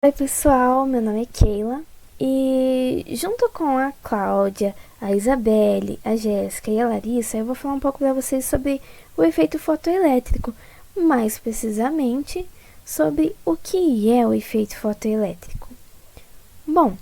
Oi pessoal, meu nome é Keila e junto com a Cláudia, a Isabelle, a Jéssica e a Larissa eu vou falar um pouco para vocês sobre o efeito fotoelétrico, mais precisamente sobre o que é o efeito fotoelétrico. Bom,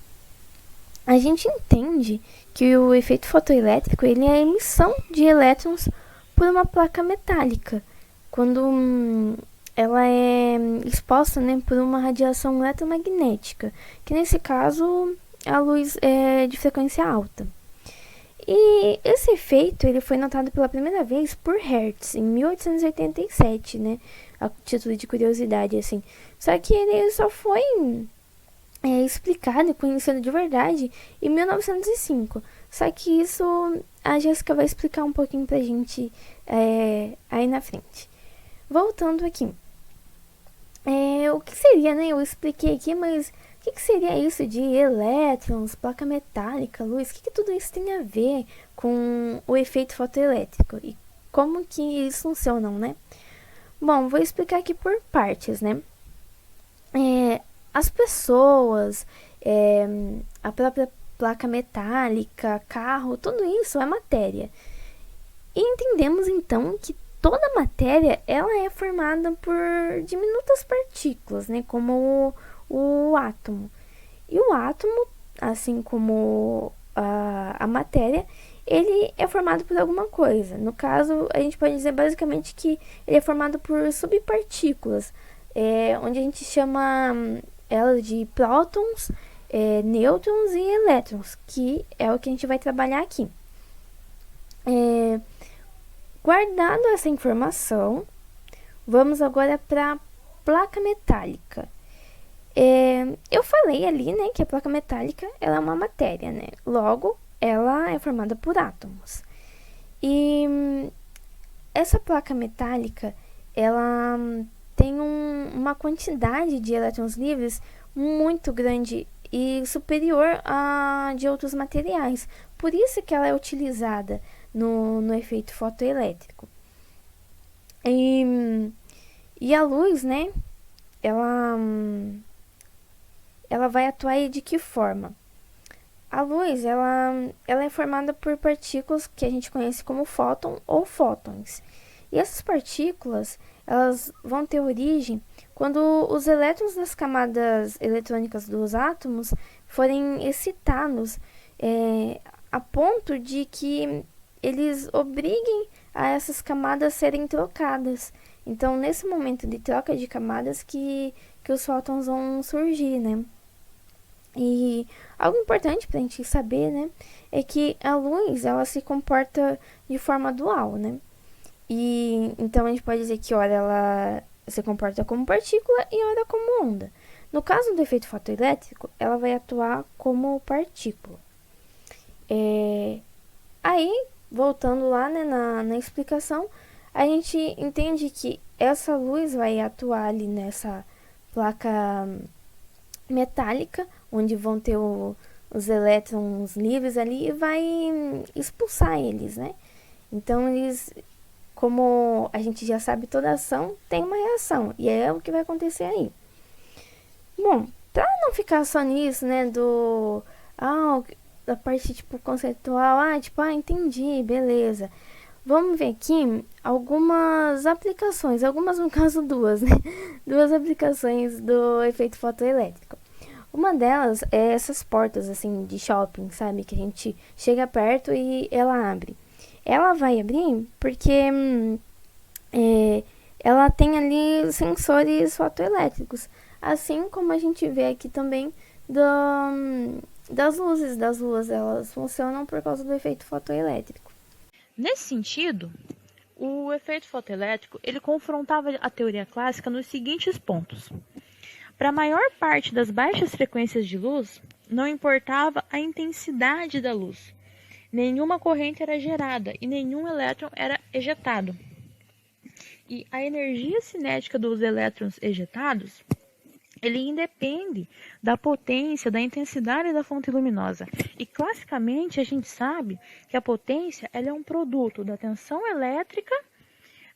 a gente entende que o efeito fotoelétrico ele é a emissão de elétrons por uma placa metálica, quando ela é exposta, né, por uma radiação eletromagnética, que nesse caso a luz é de frequência alta. E esse efeito ele foi notado pela primeira vez por Hertz em 1887, né, a título de curiosidade assim. Só que ele só foi explicado e conhecido de verdade em 1905. Só que isso a Jéssica vai explicar um pouquinho pra gente aí na frente. Voltando aqui. O que seria, né? Eu expliquei aqui, mas o que seria isso de elétrons, placa metálica, luz? O que tudo isso tem a ver com o efeito fotoelétrico? E como que eles funcionam, né? Bom, vou explicar aqui por partes, né? As pessoas, a própria placa metálica, carro, tudo isso é matéria. E entendemos então que toda matéria ela é formada por diminutas partículas, né, como o átomo. E o átomo, assim como a matéria, ele é formado por alguma coisa. No caso, a gente pode dizer basicamente que ele é formado por subpartículas, onde a gente chama elas de prótons, nêutrons e elétrons, que é o que a gente vai trabalhar aqui. Guardado essa informação, vamos agora para a placa metálica. Eu falei ali, né, que a placa metálica ela é uma matéria, né? Logo, ela é formada por átomos. E essa placa metálica, ela tem uma quantidade de elétrons livres muito grande e superior a de outros materiais. Por isso que ela é utilizada no efeito fotoelétrico. E a luz, né? Ela vai atuar de que forma? A luz, ela é formada por partículas que a gente conhece como fóton ou fótons. E essas partículas, elas vão ter origem quando os elétrons das camadas eletrônicas dos átomos forem excitados a ponto de que eles obriguem a essas camadas serem trocadas. Então, nesse momento de troca de camadas que os fótons vão surgir, né? E algo importante para a gente saber, né, é que a luz ela se comporta de forma dual, né? E então a gente pode dizer que ora ela se comporta como partícula e ora como onda. No caso do efeito fotoelétrico, ela vai atuar como partícula. Aí, voltando lá, né, na explicação, a gente entende que essa luz vai atuar ali nessa placa metálica, onde vão ter os elétrons livres ali e vai expulsar eles, né? Então, eles, como a gente já sabe, toda ação tem uma reação, e é o que vai acontecer aí. Bom, pra não ficar só nisso, né, da parte, tipo, conceitual, entendi, beleza. Vamos ver aqui algumas aplicações, algumas no caso duas, né? Duas aplicações do efeito fotoelétrico. Uma delas é essas portas, assim, de shopping, sabe? Que a gente chega perto e ela abre. Ela vai abrir porque ela tem ali sensores fotoelétricos. Assim como a gente vê aqui também das luzes das ruas, elas funcionam por causa do efeito fotoelétrico. Nesse sentido, o efeito fotoelétrico ele confrontava a teoria clássica nos seguintes pontos. Para a maior parte das baixas frequências de luz, não importava a intensidade da luz. Nenhuma corrente era gerada e nenhum elétron era ejetado. E a energia cinética dos elétrons ejetados ele independe da potência, da intensidade da fonte luminosa. E classicamente a gente sabe que a potência ela é um produto da tensão elétrica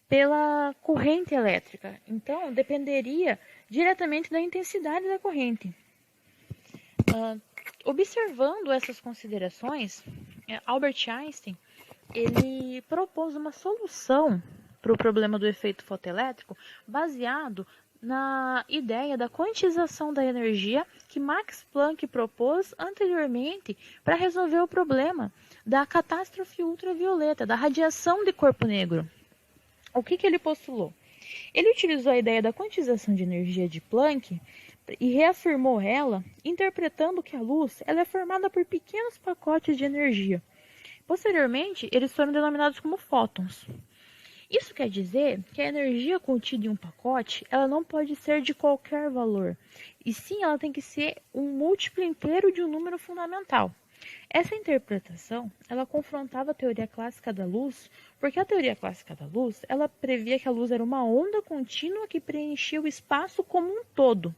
pela corrente elétrica. Então, dependeria diretamente da intensidade da corrente. Observando essas considerações, Albert Einstein ele propôs uma solução para o problema do efeito fotoelétrico baseado na ideia da quantização da energia que Max Planck propôs anteriormente para resolver o problema da catástrofe ultravioleta, da radiação de corpo negro. O que ele postulou? Ele utilizou a ideia da quantização de energia de Planck e reafirmou ela, interpretando que a luz ela é formada por pequenos pacotes de energia. Posteriormente, eles foram denominados como fótons. Isso quer dizer que a energia contida em um pacote ela não pode ser de qualquer valor, e sim ela tem que ser um múltiplo inteiro de um número fundamental. Essa interpretação ela confrontava a teoria clássica da luz, porque a teoria clássica da luz ela previa que a luz era uma onda contínua que preenchia o espaço como um todo.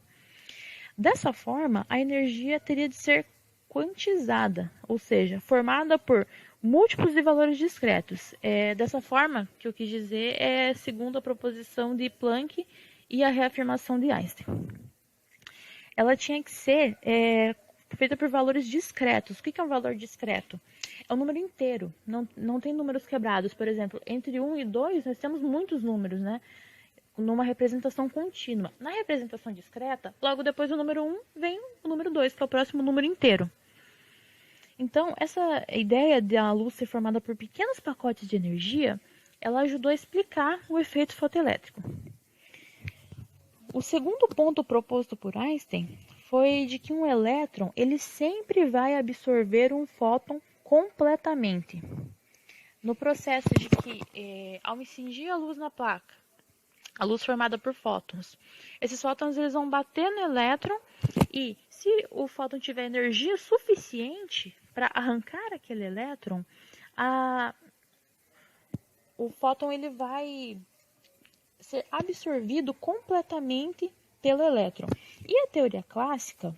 Dessa forma, a energia teria de ser quantizada, ou seja, formada por múltiplos de valores discretos. Dessa forma, que eu quis dizer é segundo a proposição de Planck e a reafirmação de Einstein. Ela tinha que ser feita por valores discretos. O que é um valor discreto? É um número inteiro, não tem números quebrados. Por exemplo, entre 1 e 2 nós temos muitos números, né? Numa representação contínua. Na representação discreta, logo depois do número 1 vem o número 2, que é o próximo número inteiro. Então, essa ideia da luz ser formada por pequenos pacotes de energia, ela ajudou a explicar o efeito fotoelétrico. O segundo ponto proposto por Einstein foi de que um elétron ele sempre vai absorver um fóton completamente. No processo de que, ao incidir a luz na placa, a luz formada por fótons, esses fótons eles vão bater no elétron e se o fóton tiver energia suficiente para arrancar aquele elétron, o fóton ele vai ser absorvido completamente pelo elétron. E a teoria clássica,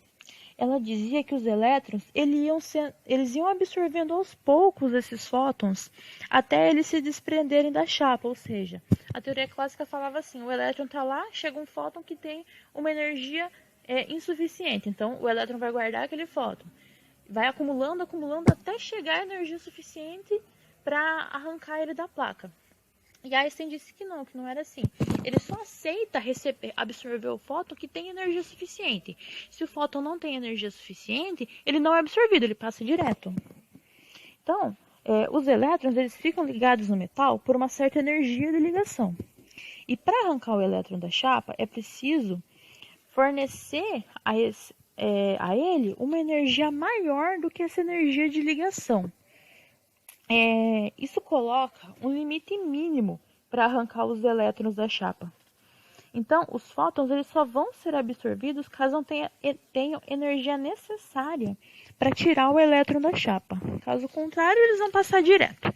ela dizia que os elétrons eles iam absorvendo aos poucos esses fótons até eles se desprenderem da chapa, ou seja, a teoria clássica falava assim, o elétron está lá, chega um fóton que tem uma energia insuficiente, então o elétron vai guardar aquele fóton, vai acumulando até chegar a energia suficiente para arrancar ele da placa. E Einstein disse que não era assim. Ele só aceita absorver o fóton que tem energia suficiente. Se o fóton não tem energia suficiente, ele não é absorvido, ele passa direto. Então, os elétrons eles ficam ligados no metal por uma certa energia de ligação. E para arrancar o elétron da chapa, é preciso fornecer a ele uma energia maior do que essa energia de ligação. Isso coloca um limite mínimo para arrancar os elétrons da chapa. Então, os fótons eles só vão ser absorvidos caso não tenham energia necessária para tirar o elétron da chapa. Caso contrário, eles vão passar direto.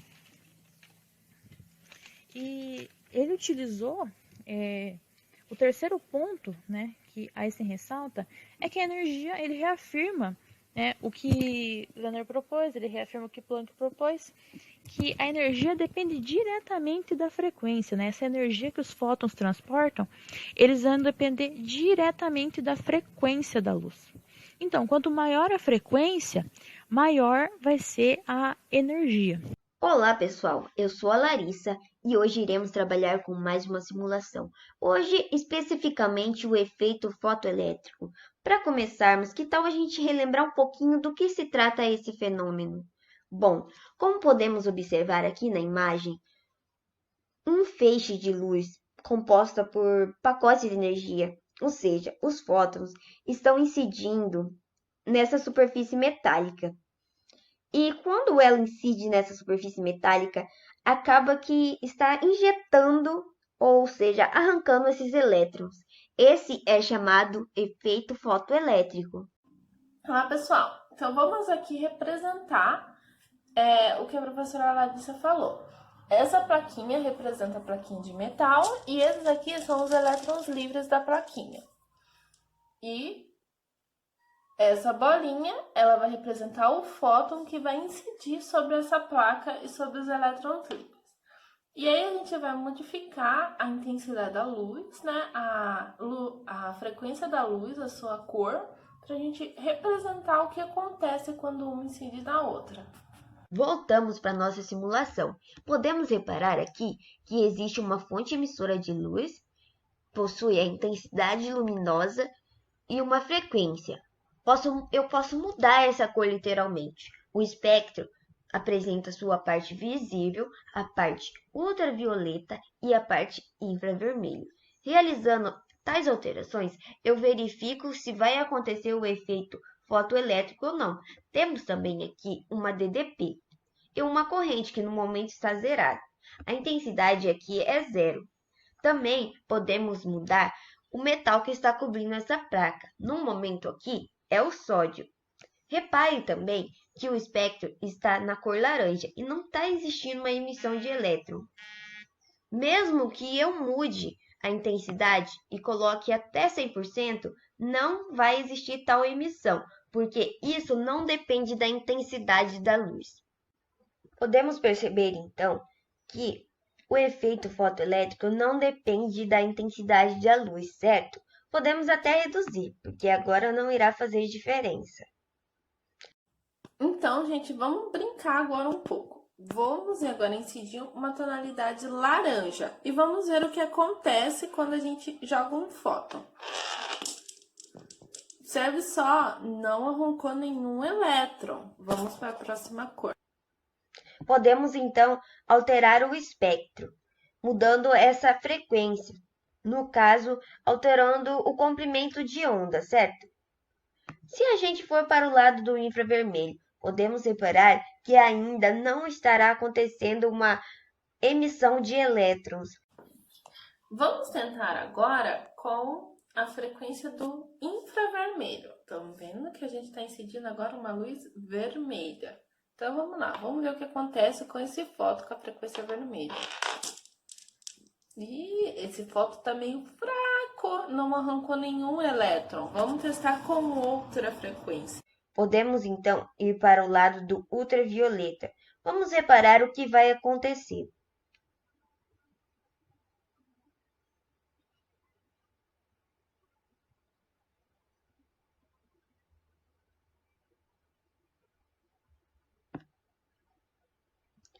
E ele utilizou o terceiro ponto, né, que Einstein ressalta, é que a energia ele reafirma o que Zener propôs, ele reafirma o que Planck propôs, que a energia depende diretamente da frequência, né? Essa energia que os fótons transportam, eles vão depender diretamente da frequência da luz. Então, quanto maior a frequência, maior vai ser a energia. Olá pessoal, eu sou a Larissa e hoje iremos trabalhar com mais uma simulação. Hoje, especificamente, o efeito fotoelétrico. Para começarmos, que tal a gente relembrar um pouquinho do que se trata esse fenômeno? Bom, como podemos observar aqui na imagem, um feixe de luz composta por pacotes de energia, ou seja, os fótons, estão incidindo nessa superfície metálica. E quando ela incide nessa superfície metálica, acaba que está injetando, ou seja, arrancando esses elétrons. Esse é chamado efeito fotoelétrico. Olá, pessoal. Então, vamos aqui representar o que a professora Larissa falou. Essa plaquinha representa a plaquinha de metal e esses aqui são os elétrons livres da plaquinha. E essa bolinha, ela vai representar o fóton que vai incidir sobre essa placa e sobre os elétrons livres. E aí a gente vai modificar a intensidade da luz, né? A frequência da luz, a sua cor, para a gente representar o que acontece quando uma incide na outra. Voltamos para nossa simulação. Podemos reparar aqui que existe uma fonte emissora de luz, possui a intensidade luminosa e uma frequência. Eu posso mudar essa cor literalmente. O espectro apresenta sua parte visível, a parte ultravioleta e a parte infravermelho. Realizando tais alterações, eu verifico se vai acontecer o efeito fotoelétrico ou não. Temos também aqui uma DDP e uma corrente que no momento está zerada. A intensidade aqui é zero. Também podemos mudar o metal que está cobrindo essa placa. No momento aqui é o sódio. Repare também que o espectro está na cor laranja e não está existindo uma emissão de elétron. Mesmo que eu mude a intensidade e coloque até 100%, não vai existir tal emissão, porque isso não depende da intensidade da luz. Podemos perceber, então, que o efeito fotoelétrico não depende da intensidade da luz, certo? Podemos até reduzir, porque agora não irá fazer diferença. Então, gente, vamos brincar agora um pouco. Vamos agora incidir uma tonalidade laranja e vamos ver o que acontece quando a gente joga um fóton. Observe só, não arrancou nenhum elétron. Vamos para a próxima cor. Podemos, então, alterar o espectro, mudando essa frequência. No caso, alterando o comprimento de onda, certo? Se a gente for para o lado do infravermelho, podemos reparar que ainda não estará acontecendo uma emissão de elétrons. Vamos tentar agora com a frequência do infravermelho. Estamos vendo que a gente está incidindo agora uma luz vermelha. Então vamos lá, vamos ver o que acontece com esse fóton com a frequência vermelha. E esse fóton está meio fraco, não arrancou nenhum elétron. Vamos testar com outra frequência. Podemos então ir para o lado do ultravioleta. Vamos reparar o que vai acontecer.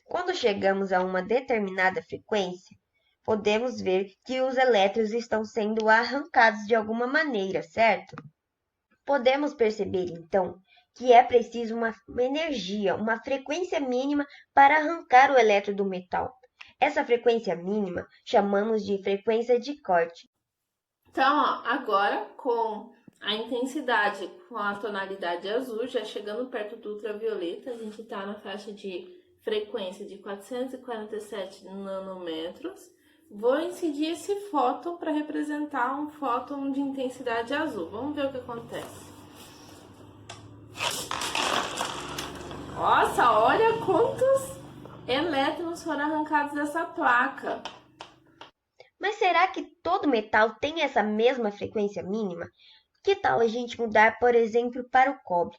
Quando chegamos a uma determinada frequência, podemos ver que os elétrons estão sendo arrancados de alguma maneira, certo? Podemos perceber, então, que é preciso uma energia, uma frequência mínima para arrancar o elétron do metal. Essa frequência mínima chamamos de frequência de corte. Então, ó, agora com a intensidade, com a tonalidade azul, já chegando perto do ultravioleta, a gente está na faixa de frequência de 447 nanômetros. Vou incidir esse fóton para representar um fóton de intensidade azul. Vamos ver o que acontece. Nossa, olha quantos elétrons foram arrancados dessa placa. Mas será que todo metal tem essa mesma frequência mínima? Que tal a gente mudar, por exemplo, para o cobre?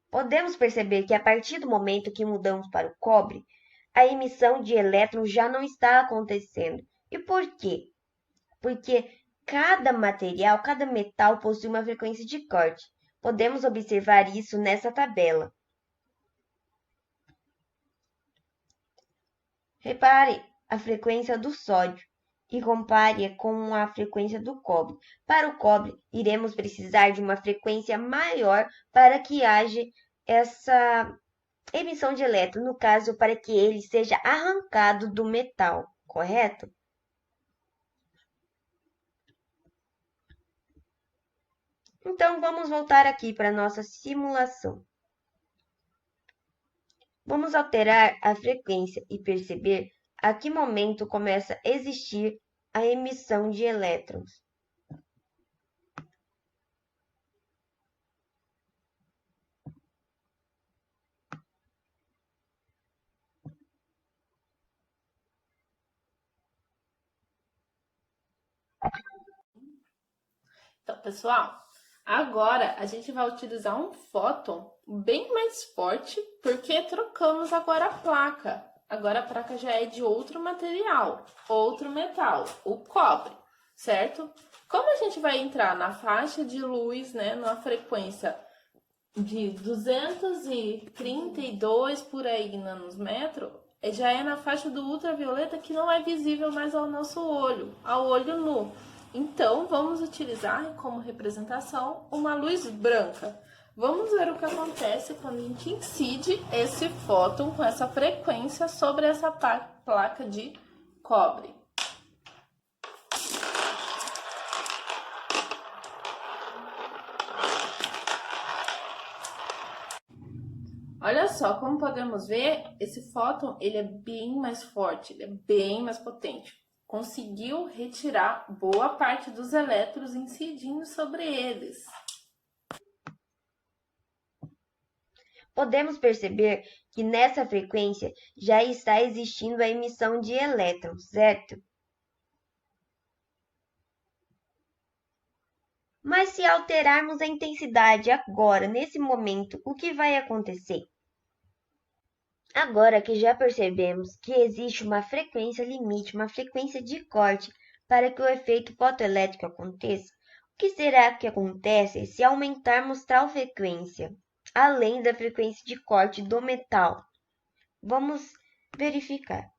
Podemos perceber que a partir do momento que mudamos para o cobre, a emissão de elétrons já não está acontecendo. E por quê? Porque cada material, cada metal possui uma frequência de corte. Podemos observar isso nessa tabela. Repare a frequência do sódio e compare-a com a frequência do cobre. Para o cobre, iremos precisar de uma frequência maior para que haja essa emissão de elétron, no caso, para que ele seja arrancado do metal, correto? Então, vamos voltar aqui para a nossa simulação. Vamos alterar a frequência e perceber a que momento começa a existir a emissão de elétrons. Então, pessoal, agora a gente vai utilizar um fóton bem mais forte, porque trocamos agora a placa. Agora a placa já é de outro material, outro metal, o cobre, certo? Como a gente vai entrar na faixa de luz, né, numa frequência de 232 por aí nanosmetro, já é na faixa do ultravioleta que não é visível mais ao nosso olho, ao olho nu. Então, vamos utilizar como representação uma luz branca. Vamos ver o que acontece quando a gente incide esse fóton com essa frequência sobre essa placa de cobre. Olha só, como podemos ver, esse fóton ele é bem mais forte, ele é bem mais potente. Conseguiu retirar boa parte dos elétrons incidindo sobre eles. Podemos perceber que nessa frequência já está existindo a emissão de elétrons, certo? Mas se alterarmos a intensidade agora, nesse momento, o que vai acontecer? Agora que já percebemos que existe uma frequência limite, uma frequência de corte para que o efeito fotoelétrico aconteça, o que será que acontece se aumentarmos tal frequência, além da frequência de corte do metal? Vamos verificar.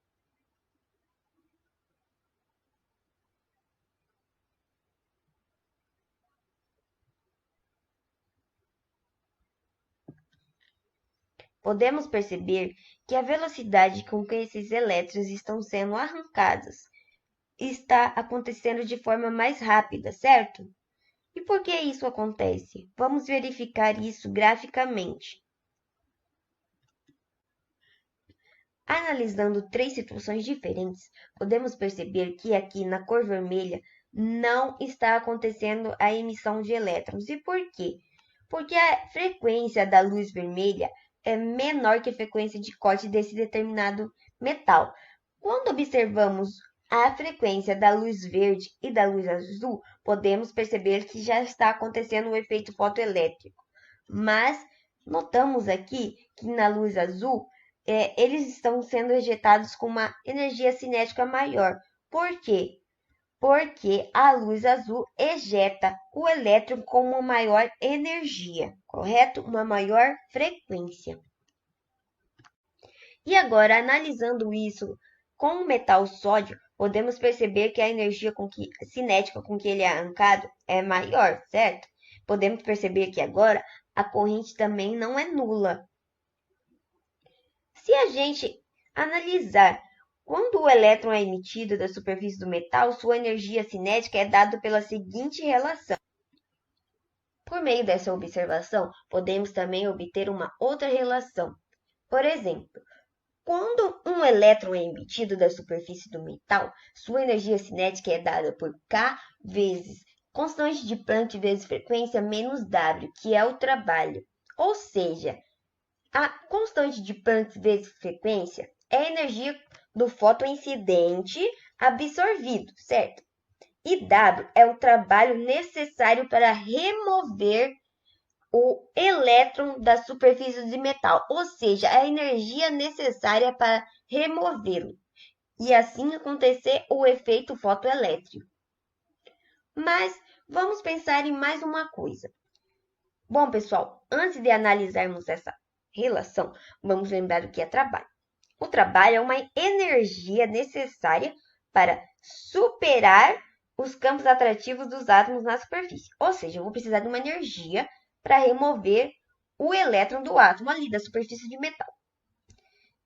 Podemos perceber que a velocidade com que esses elétrons estão sendo arrancados está acontecendo de forma mais rápida, certo? E por que isso acontece? Vamos verificar isso graficamente. Analisando três situações diferentes, podemos perceber que aqui na cor vermelha não está acontecendo a emissão de elétrons. E por quê? Porque a frequência da luz vermelha é menor que a frequência de corte desse determinado metal. Quando observamos a frequência da luz verde e da luz azul, podemos perceber que já está acontecendo um efeito fotoelétrico. Mas notamos aqui que na luz azul, eles estão sendo ejetados com uma energia cinética maior. Por quê? Porque a luz azul ejeta o elétron com uma maior energia, correto? Uma maior frequência. E agora, analisando isso com o metal sódio, podemos perceber que a energia cinética com que ele é arrancado é maior, certo? Podemos perceber que agora a corrente também não é nula. Se a gente analisar quando o elétron é emitido da superfície do metal, sua energia cinética é dada pela seguinte relação. Por meio dessa observação, podemos também obter uma outra relação. Por exemplo, quando um elétron é emitido da superfície do metal, sua energia cinética é dada por K vezes constante de Planck vezes frequência menos W, que é o trabalho. Ou seja, a constante de Planck vezes frequência é a energia do fóton incidente absorvido, certo? E W é o trabalho necessário para remover o elétron da superfície de metal, ou seja, a energia necessária para removê-lo, e assim acontecer o efeito fotoelétrico. Mas vamos pensar em mais uma coisa. Bom, pessoal, antes de analisarmos essa relação, vamos lembrar o que é trabalho. O trabalho é uma energia necessária para superar os campos atrativos dos átomos na superfície. Ou seja, eu vou precisar de uma energia para remover o elétron do átomo ali da superfície de metal.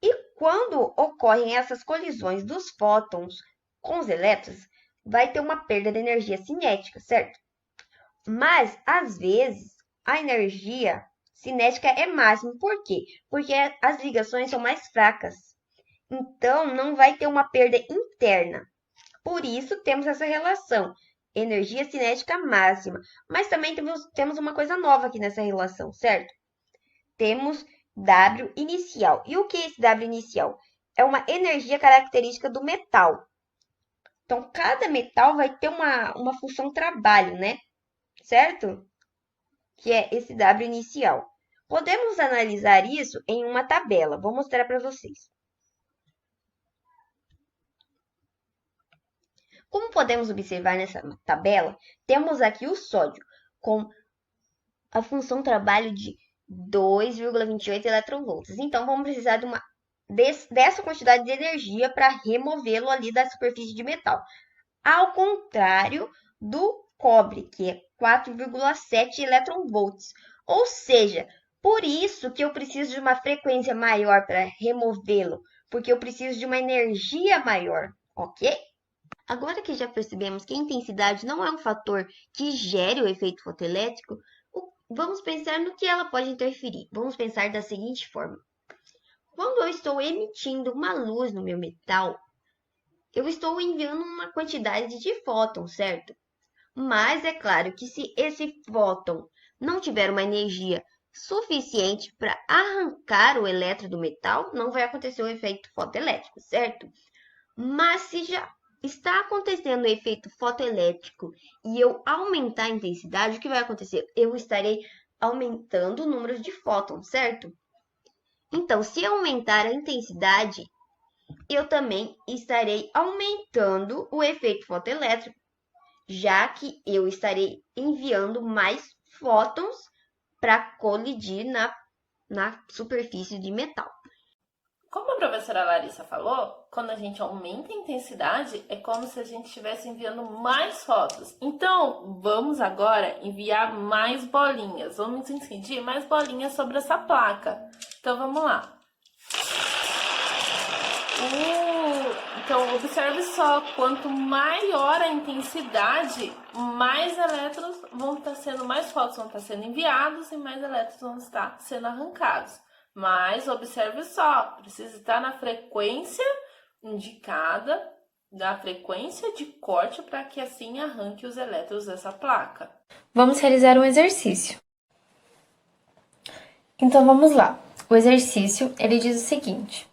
E quando ocorrem essas colisões dos fótons com os elétrons, vai ter uma perda de energia cinética, certo? Mas, às vezes, a energia cinética é máxima. Por quê? Porque as ligações são mais fracas. Então, não vai ter uma perda interna. Por isso, temos essa relação, energia cinética máxima. Mas também temos uma coisa nova aqui nessa relação, certo? Temos W inicial. E o que é esse W inicial? É uma energia característica do metal. Então, cada metal vai ter uma função trabalho, né? Certo? Que é esse W inicial. Podemos analisar isso em uma tabela. Vou mostrar para vocês. Como podemos observar nessa tabela, temos aqui o sódio, com a função trabalho de 2,28 eletronvolts. Então, vamos precisar dessa quantidade de energia para removê-lo ali da superfície de metal. Ao contrário do cobre, que é 4,7 eletronvolts. Ou seja, por isso que eu preciso de uma frequência maior para removê-lo, porque eu preciso de uma energia maior, ok? Agora que já percebemos que a intensidade não é um fator que gere o efeito fotoelétrico, vamos pensar no que ela pode interferir. Vamos pensar da seguinte forma. Quando eu estou emitindo uma luz no meu metal, eu estou enviando uma quantidade de fótons, certo? Mas é claro que se esse fóton não tiver uma energia suficiente para arrancar o elétron do metal, não vai acontecer o efeito fotoelétrico, certo? Mas se já está acontecendo o efeito fotoelétrico e eu aumentar a intensidade, o que vai acontecer? Eu estarei aumentando o número de fótons, certo? Então, se eu aumentar a intensidade, eu também estarei aumentando o efeito fotoelétrico, já que eu estarei enviando mais fótons para colidir na superfície de metal. Como a professora Larissa falou, quando a gente aumenta a intensidade, é como se a gente estivesse enviando mais fótons. Então, vamos agora enviar mais bolinhas. Vamos incidir mais bolinhas sobre essa placa. Então, vamos lá. Então, observe só, quanto maior a intensidade, mais elétrons vão estar sendo, mais fótons vão estar sendo enviados e mais elétrons vão estar sendo arrancados. Mas observe só, precisa estar na frequência indicada, da frequência de corte, para que assim arranque os elétrons dessa placa. Vamos realizar um exercício. Então vamos lá. O exercício, ele diz o seguinte: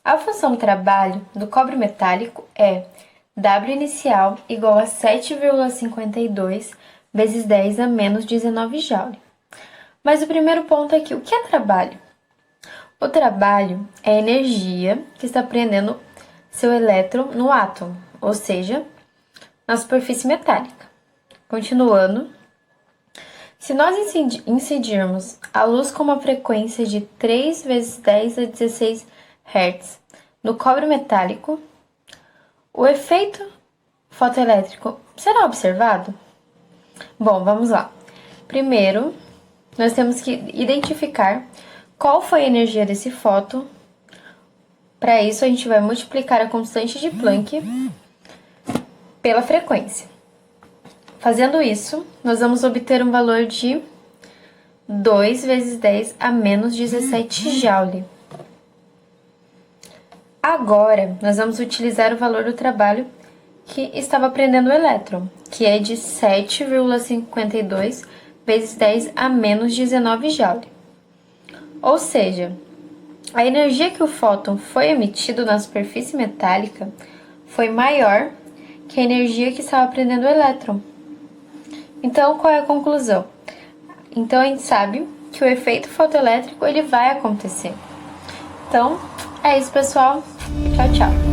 a função trabalho do cobre metálico é W inicial igual a 7,52 vezes 10 a menos 19 Joule. Mas o primeiro ponto aqui, o que é trabalho? O trabalho é a energia que está prendendo seu elétron no átomo, ou seja, na superfície metálica. Continuando, se nós incidirmos a luz com uma frequência de 3 vezes 10 a 16 Hz no cobre metálico, o efeito fotoelétrico será observado? Bom, vamos lá. Primeiro, nós temos que identificar qual foi a energia desse fóton. Para isso, a gente vai multiplicar a constante de Planck pela frequência. Fazendo isso, nós vamos obter um valor de 2 vezes 10 a menos 17 Joule. Agora, nós vamos utilizar o valor do trabalho que estava prendendo o elétron, que é de 7,52 vezes 10 a menos 19 Joule. Ou seja, a energia que o fóton foi emitido na superfície metálica foi maior que a energia que estava prendendo o elétron. Então, qual é a conclusão? Então, a gente sabe que o efeito fotoelétrico ele vai acontecer. Então, é isso, pessoal. Tchau, tchau.